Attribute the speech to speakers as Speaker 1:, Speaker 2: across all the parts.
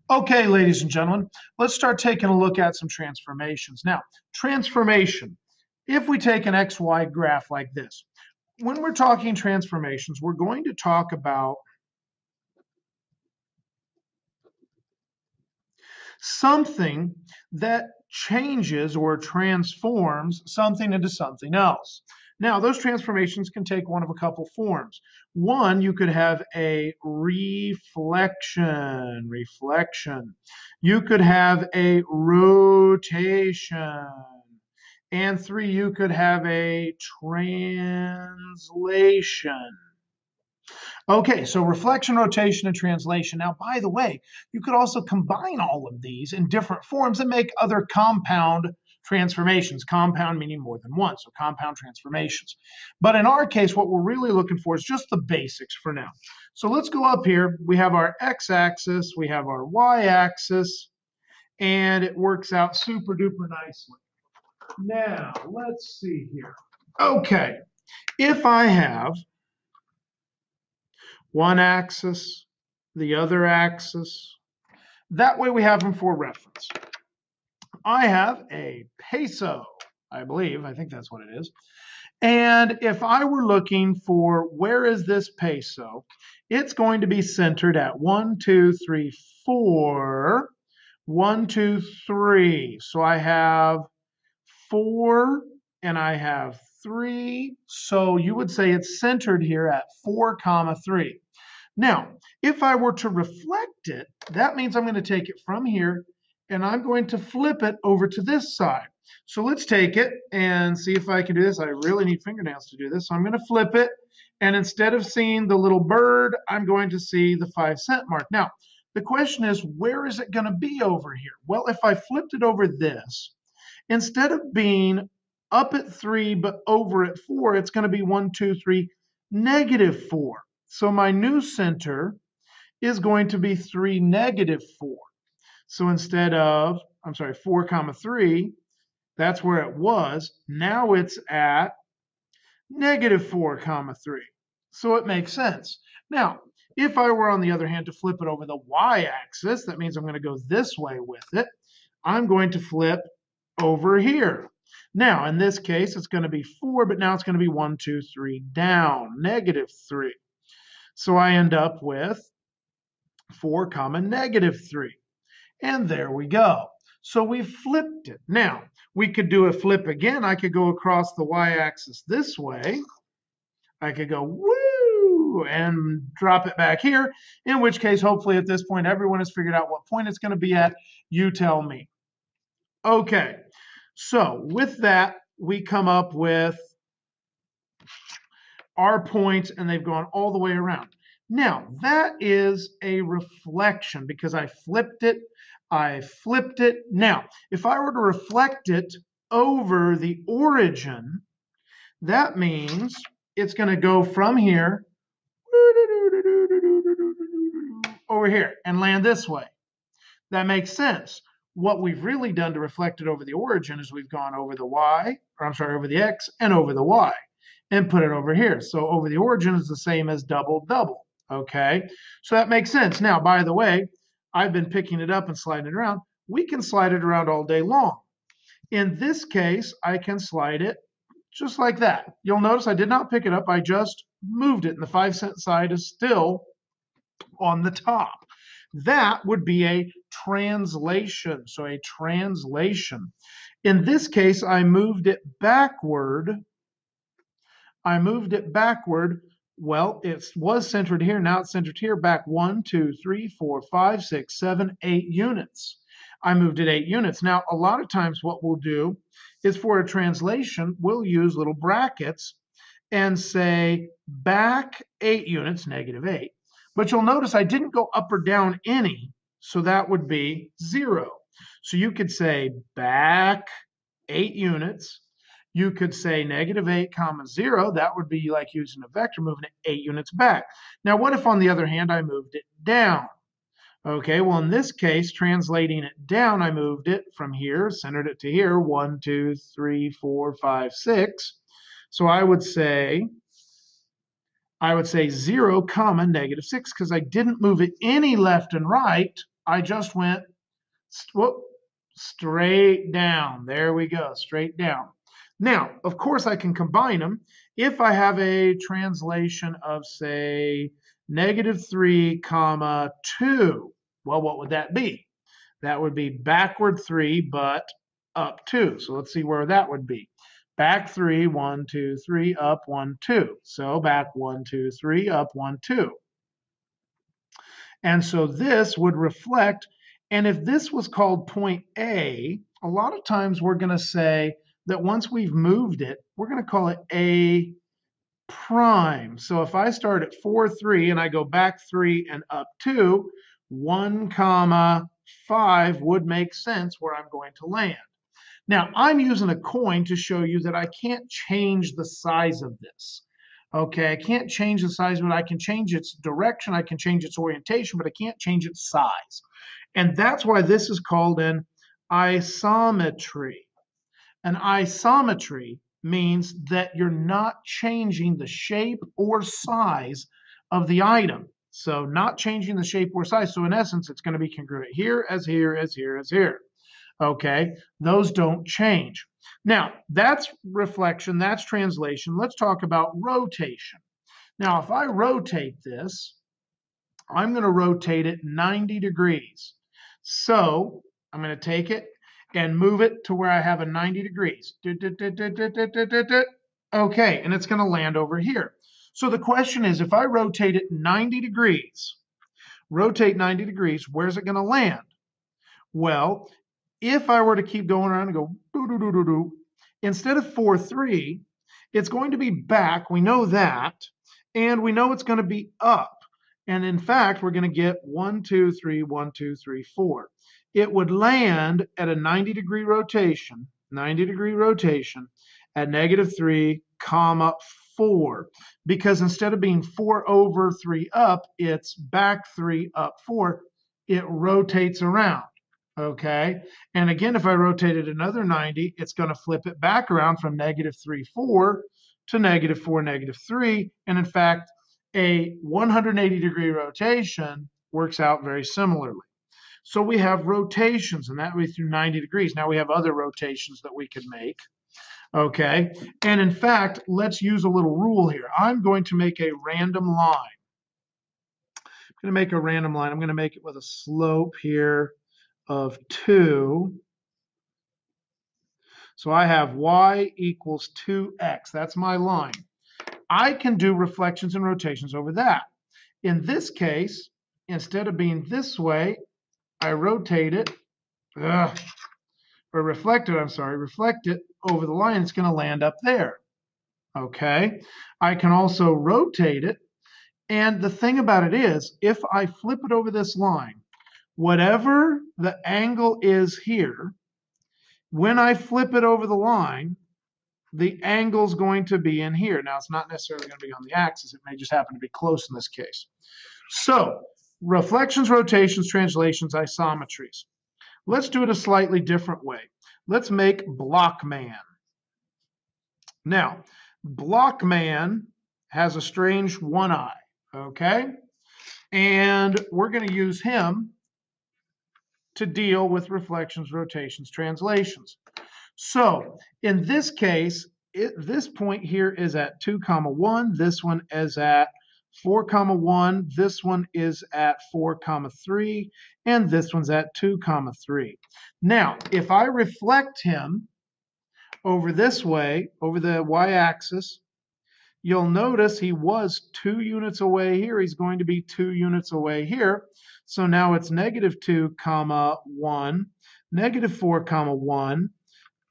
Speaker 1: Okay, ladies and gentlemen, let's start taking a look at some transformations. Now, transformation, if we take an XY graph like this, when we're talking transformations, we're going to talk about something that changes or transforms something into something else. Now, those transformations can take one of a couple forms. One, you could have a reflection. You could have a rotation. And three, you could have a translation. Okay, so reflection, rotation, and translation. Now, by the way, you could also combine all of these in different forms and make other compound transformations. Compound meaning more than one, so compound transformations. But in our case, what we're really looking for is just the basics for now. So let's go up here. We have our x-axis, we have our y-axis, and it works out super duper nicely. Now, let's see here. Okay, if I have one axis, the other axis. That way we have them for reference. I have a peso, I think that's what it is. And if I were looking for where is this peso, it's going to be centered at 1, 2, 3, 4. 1, 2, 3. So I have 4 and I have 3. So you would say it's centered here at 4, 3. Now, if I were to reflect it, that means I'm going to take it from here and I'm going to flip it over to this side. So let's take it and see if I can do this. I really need fingernails to do this. So I'm going to flip it. And instead of seeing the little bird, I'm going to see the 5-cent mark. Now, the question is, where is it going to be over here? Well, if I flipped it over this, instead of being up at 3 but over at 4, it's going to be 1, 2, 3, negative 4. So my new center is going to be 3, negative 4. So instead of, 4, 3, that's where it was. Now it's at negative 4, 3. So it makes sense. Now, if I were, on the other hand, to flip it over the y-axis, that means I'm going to go this way with it. I'm going to flip over here. Now, in this case, it's going to be 4, but now it's going to be 1, 2, 3 down, negative 3. So I end up with 4, negative 3. And there we go. So we flipped it. Now, we could do a flip again. I could go across the y-axis this way. I could go woo and drop it back here, in which case, hopefully at this point, everyone has figured out what point it's going to be at. You tell me. Okay, so with that, we come up with our points, and they've gone all the way around. Now, that is a reflection because I flipped it. Now, if I were to reflect it over the origin, that means it's going to go from here over here and land this way. That makes sense. What we've really done to reflect it over the origin is we've gone over the over the x and over the y and put it over here. So over the origin is the same as double, double. Okay, so that makes sense. Now, by the way, I've been picking it up and sliding it around. We can slide it around all day long. In this case, I can slide it just like that. You'll notice I did not pick it up. I just moved it, and the 5-cent side is still on the top. That would be a translation. So a translation. In this case, I moved it backward. Well, it was centered here. Now it's centered here. Back 1, 2, 3, 4, 5, 6, 7, 8 units. I moved it 8 units. Now, a lot of times what we'll do is for a translation, we'll use little brackets and say back 8 units, negative 8. But you'll notice I didn't go up or down any, so that would be 0. So you could say back 8 units. You could say negative 8, 0. That would be like using a vector, moving it 8 units back. Now, what if, on the other hand, I moved it down? Okay, well, in this case, translating it down, I moved it from here, centered it to here, 1, 2, 3, 4, 5, 6. So I would say 0, negative 6, because I didn't move it any left and right. I just went straight down. There we go, straight down. Now, of course, I can combine them. If I have a translation of, say, -3, comma 2, well, what would that be? That would be backward 3, but up 2. So let's see where that would be. Back 3, 1, 2, 3, up 1, 2. So back 1, 2, 3, up 1, 2. And so this would reflect, and if this was called point A, a lot of times we're going to say that once we've moved it, we're going to call it A prime. So if I start at 4, 3, and I go back 3 and up 2, 1, comma 5 would make sense where I'm going to land. Now, I'm using a coin to show you that I can't change the size of this. Okay, I can't change the size of it. I can change its direction, I can change its orientation, but I can't change its size. And that's why this is called an isometry. An isometry means that you're not changing the shape or size of the item. So not changing the shape or size. So in essence, it's going to be congruent here as here as here as here. Okay, those don't change. Now, that's reflection, that's translation. Let's talk about rotation. Now, if I rotate this, I'm going to rotate it 90 degrees. So I'm going to take it and move it to where I have a 90 degrees. Okay, and it's going to land over here. So the question is, if I rotate it 90 degrees, rotate 90 degrees, where's it going to land? Well, if I were to keep going around and go do, instead of 4, 3, it's going to be back. We know that. And we know it's going to be up. And in fact, we're going to get 1, 2, 3, 1, 2, 3, 4. It would land at a 90-degree rotation, at -3, comma 4. Because instead of being 4 over 3 up, it's back 3 up 4. It rotates around. Okay, and again, if I rotate it another 90, it's going to flip it back around from -3, 4 to -4, -3. And in fact, a 180-degree rotation works out very similarly. So we have rotations, and that would be through 90 degrees. Now we have other rotations that we could make. Okay, and in fact, let's use a little rule here. I'm going to make a random line. I'm going to make a random line. I'm going to make it with a slope here of 2. So I have y equals 2x. That's my line. I can do reflections and rotations over that. In this case, instead of being this way, I rotate it, reflect it over the line. It's going to land up there. Okay. I can also rotate it. And the thing about it is, if I flip it over this line, whatever the angle is here, when I flip it over the line, the angle's going to be in here. Now, it's not necessarily going to be on the axis. It may just happen to be close in this case. So, reflections, rotations, translations, isometries. Let's do it a slightly different way. Let's make Blockman. Now, Blockman has a strange one eye, okay? And we're going to use him to deal with reflections, rotations, translations. So in this case, this point here is at 2, 1. This one is at 4, 1. This one is at 4, 3. And this one's at 2, 3. Now, if I reflect him over this way, over the y-axis, you'll notice he was 2 units away here. He's going to be 2 units away here. So now it's -2, 1, -4, 1,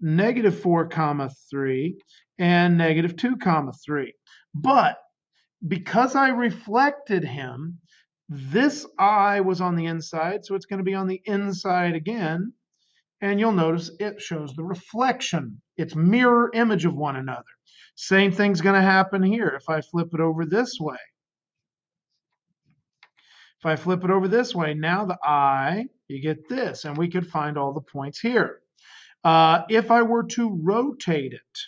Speaker 1: -4, 3, and -2, 3. But because I reflected him, this eye was on the inside, so it's going to be on the inside again. And you'll notice it shows the reflection. It's mirror image of one another. Same thing's going to happen here if I flip it over this way. If I flip it over this way, now the eye, you get this, and we could find all the points here. If I were to rotate it,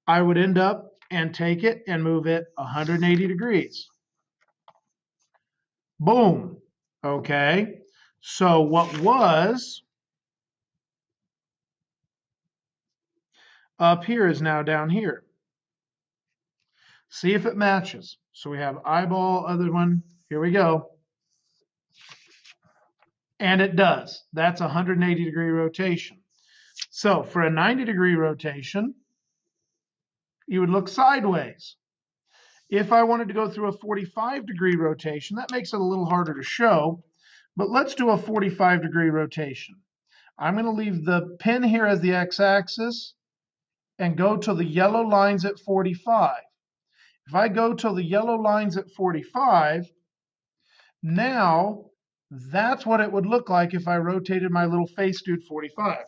Speaker 1: I would end up and take it and move it 180 degrees. Boom. Okay. So what was up here is now down here. See if it matches. So we have eyeball, other one. Here we go. And it does. That's a 180-degree rotation. So for a 90-degree rotation, you would look sideways. If I wanted to go through a 45-degree rotation, that makes it a little harder to show, but let's do a 45-degree rotation. I'm going to leave the pin here as the x-axis and go to the yellow lines at 45. If I go to the yellow lines at 45, now that's what it would look like if I rotated my little face dude 45.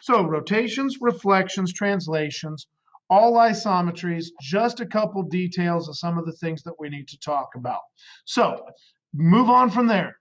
Speaker 1: So rotations, reflections, translations, all isometries, just a couple details of some of the things that we need to talk about. So move on from there.